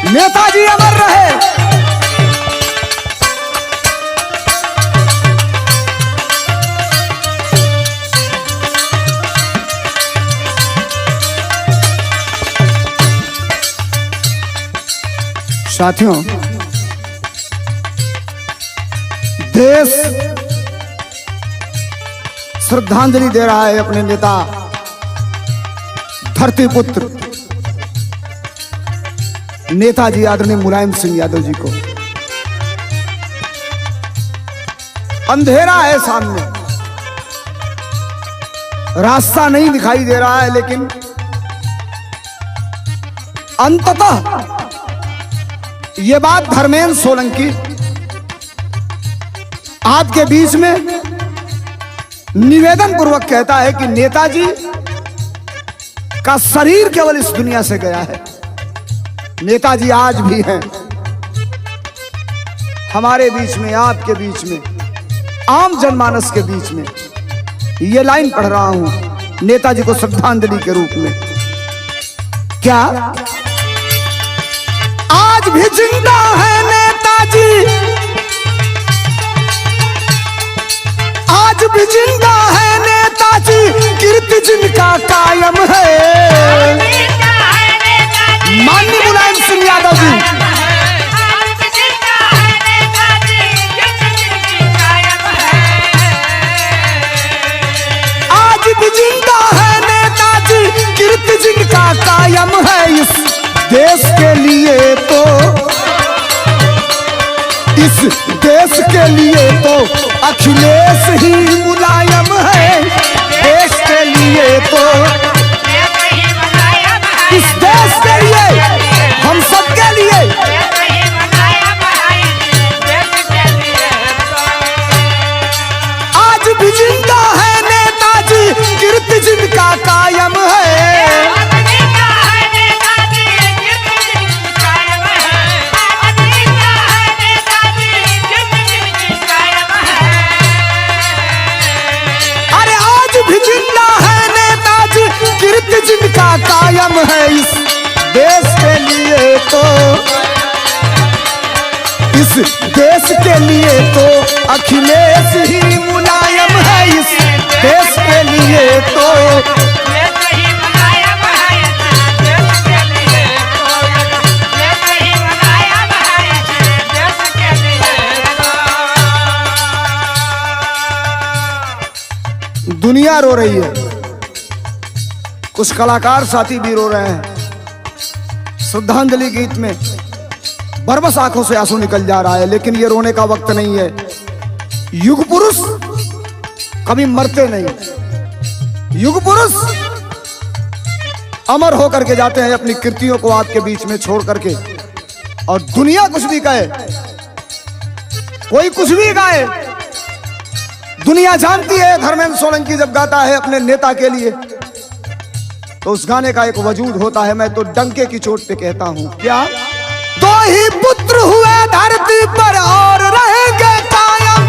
नेताजी अमर रहे। साथियों, देश श्रद्धांजलि दे रहा है अपने नेता धरती पुत्र नेताजी आदरणीय मुलायम सिंह यादव जी को। अंधेरा है सामने, रास्ता नहीं दिखाई दे रहा है, लेकिन अंततः ये बात धर्मेंद्र सोलंकी आपके बीच में निवेदन पूर्वक कहता है कि नेताजी का शरीर केवल इस दुनिया से गया है, नेताजी आज भी हैं हमारे बीच में, आपके बीच में, आम जनमानस के बीच में। ये लाइन पढ़ रहा हूं नेताजी को श्रद्धांजलि के रूप में। क्या आज भी जिंदा है नेताजी, आज भी जिंदा है नेताजी, कीर्ति जिनका कायम है। माननीय मुलायम सिंह यादव जी, आज भी जिंदा है नेताजी, कीर्ति जिनका कायम है। इस देश के लिए तो, इस देश के लिए तो अखिलेश ही मुलायम है। देश के लिए तो, इस देश के लिए, हम सबके लिए, आज भी जिंदा है नेताजी, कीर्ति जिनका कायम है। अरे आज भी जिंदा है नेताजी, कीर्ति जिनका कायम है। इस देश के लिए तो, इस देश के लिए तो अखिलेश ही मुलायम है। इस देश के लिए तो, दुनिया रो रही है, कुछ कलाकार साथी भी रो रहे हैं। श्रद्धांजलि गीत में बरबस आंखों से आंसू निकल जा रहा है, लेकिन ये रोने का वक्त नहीं है। युग पुरुष कभी मरते नहीं, युग पुरुष अमर होकर के जाते हैं अपनी कृतियों को आपके बीच में छोड़ करके। और दुनिया कुछ भी कहे, कोई कुछ भी गाए, दुनिया जानती है धर्मेंद्र सोलंकी जब गाता है अपने नेता के लिए तो उस गाने का एक वजूद होता है। मैं तो डंके की चोट पे कहता हूं, क्या दो ही पुत्र हुए धरती पर और रहेंगे कायम।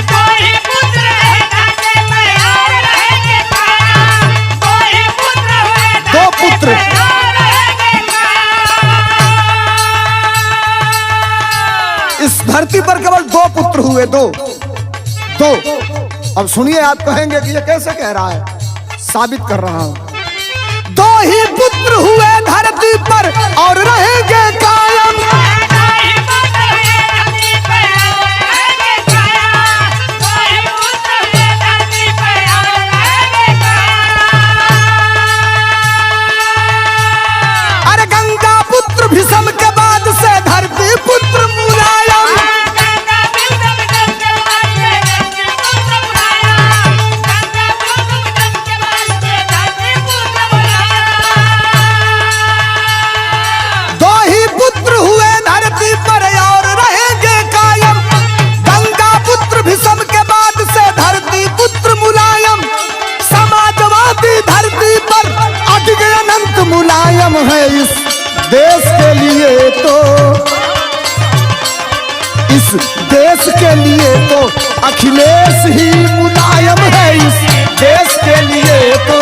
दो ही पुत्र हुए धरती पर और रहेंगे कायम। दो ही पुत्र हुए, दो पुत्र और रहेंगे कायम। इस धरती पर केवल दो पुत्र हुए, दो। अब सुनिए, आप कहेंगे कि ये कैसे कह रहा है, साबित कर रहा हूं। दो ही पुत्र हुए धरती पर और रहेंगे कायम। अरे गंगा पुत्र भीष्म के बाद से धरती पुत्र मुलायम। मुलायम है इस देश के लिए तो, इस देश के लिए तो अखिलेश ही मुलायम है। इस देश के लिए तो,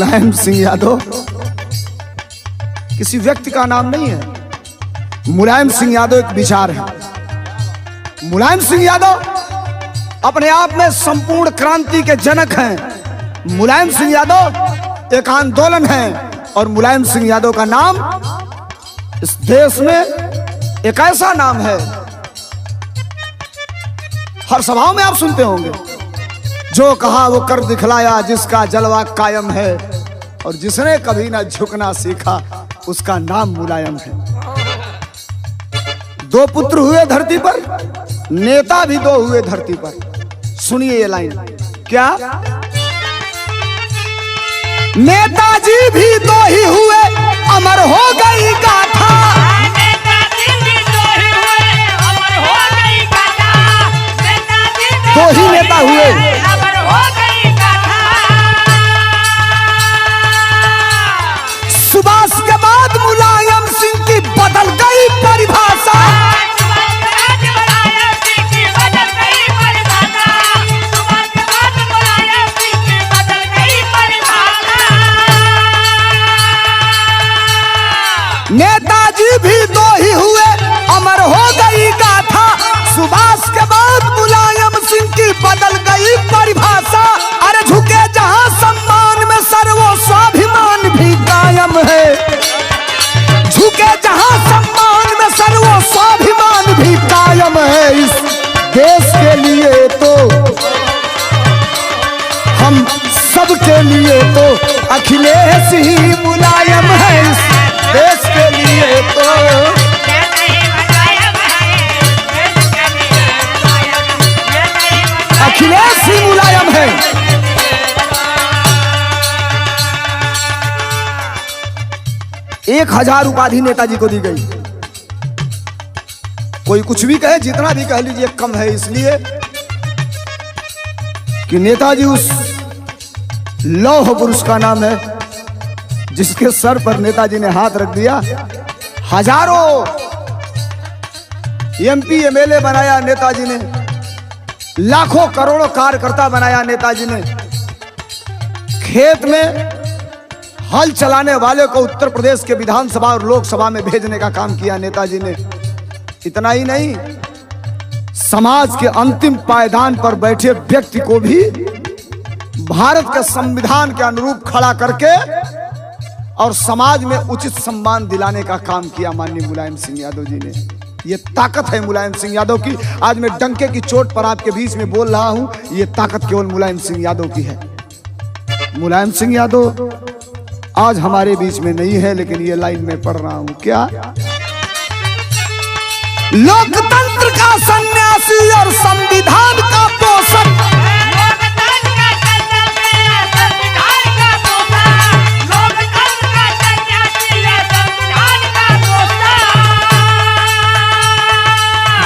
मुलायम सिंह यादव किसी व्यक्ति का नाम नहीं है। मुलायम सिंह यादव एक विचार है। मुलायम सिंह यादव अपने आप में संपूर्ण क्रांति के जनक हैं। मुलायम सिंह यादव एक आंदोलन है और मुलायम सिंह यादव का नाम इस देश में एक ऐसा नाम है, हर सभाओं में आप सुनते होंगे, जो कहा वो कर दिखलाया, जिसका जलवा कायम है और जिसने कभी ना झुकना सीखा उसका नाम मुलायम है। दो पुत्र हुए धरती पर, नेता भी दो हुए धरती पर। सुनिए ये लाइन, क्या नेताजी भी दो ही हुए, अमर हो गई गाथा। दो ही नेता हुए, सुभाष के बाद मुलायम सिंह की बदल गई परिभाषा। नेताजी भी दो ही हुए, अमर हो गई गाथा। सुभाष के बाद मुलायम सिंह की बदल गई परिभाषा। अरे झुके जहां सम्मान में सर वो स्वाभिमान भी कायम है। झुके जहां सम्मान में सर वो स्वाभिमान भी कायम है। इस देश के लिए तो हम सब के लिए तो अखिलेश ही मुलायम है। इस देश के लिए तो अखिलेश ही मुलायम है। एक 1000 उपाधि नेताजी को दी गई। कोई कुछ भी कहे, जितना भी कह लीजिए कम है, इसलिए कि नेताजी उस लौह पुरुष का नाम है जिसके सर पर नेताजी ने हाथ रख दिया। हजारों एमपी एमएलए बनाया नेताजी ने, लाखों करोड़ों कार्यकर्ता बनाया नेताजी ने। खेत में हल चलाने वाले को उत्तर प्रदेश के विधानसभा और लोकसभा में भेजने का काम किया नेताजी ने। इतना ही नहीं, समाज के अंतिम पायदान पर बैठे व्यक्ति को भी भारत के संविधान के अनुरूप खड़ा करके और समाज में उचित सम्मान दिलाने का काम किया माननीय मुलायम सिंह यादव जी ने। ये ताकत है मुलायम सिंह यादव की। आज मैं डंके की चोट पर आपके बीच में बोल रहा हूं, ये ताकत केवल मुलायम सिंह यादव की है। मुलायम सिंह यादव आज हमारे बीच में नहीं है, लेकिन ये लाइन में पढ़ रहा हूं, क्या लोकतंत्र का सन्यासी और संविधान का पोषक।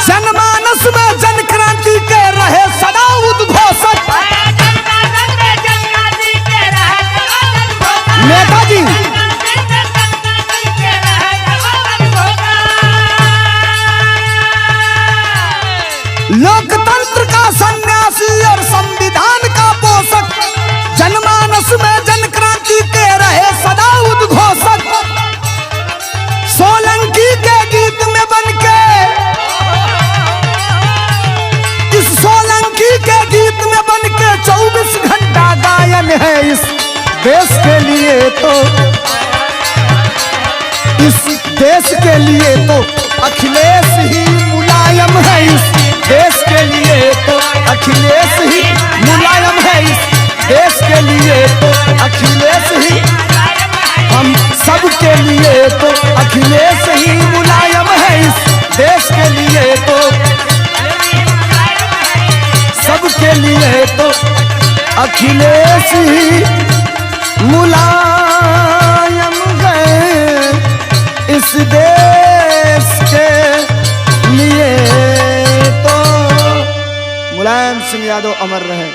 जनमानस में जन क्रांति के रहे सदा उद्घोषक। नेताजी लोकतंत्र का सन्यासी और संविधान का पोषक। जनमानस में जन क्रांति के रहे सदा उद्घोषक। सोलंकी के गीत में बनके, इस सोलंकी के गीत में बनके 24 घंटा गायन है। इस देश के लिए तो, इस देश के लिए तो अखिलेश ही मुलायम है। इस देश के लिए तो अखिलेश ही मुलायम है। इस देश के लिए तो अखिलेश ही, हम सब के लिए तो अखिलेश ही मुलायम है। इस देश के लिए तो, सब के लिए तो अखिलेश ही मुलायम है। इस देश के लिए तो मुलायम सिंह यादव अमर रहे।